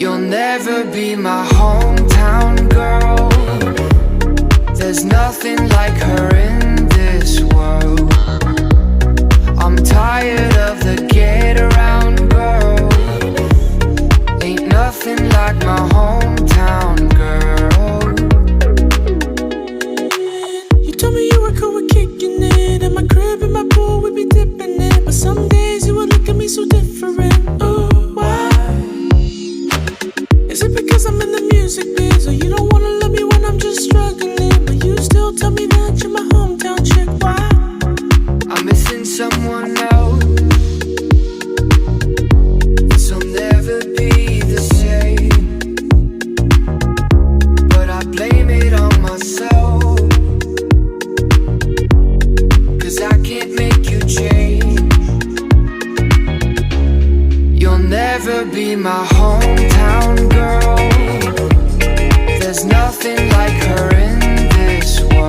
You'll never be my hometown girl. There's nothing like her in this world. I'm tired of the get around girl. Ain't nothing like my hometown girl. You told me you were cool with kicking it. In my crib, in my pool, we'd be dipping it. But some days you would look at me so different. Oh, why? Is it because I'm in the music biz? Or you don't wanna love me when I'm just struggling? But you still tell me that you're my hometown chick. Why? I'm missing someone else. This'll never be the same, but I blame it on myself, 'cause I can't make you change. You'll never be my hometown girl. There's nothing like her in this world.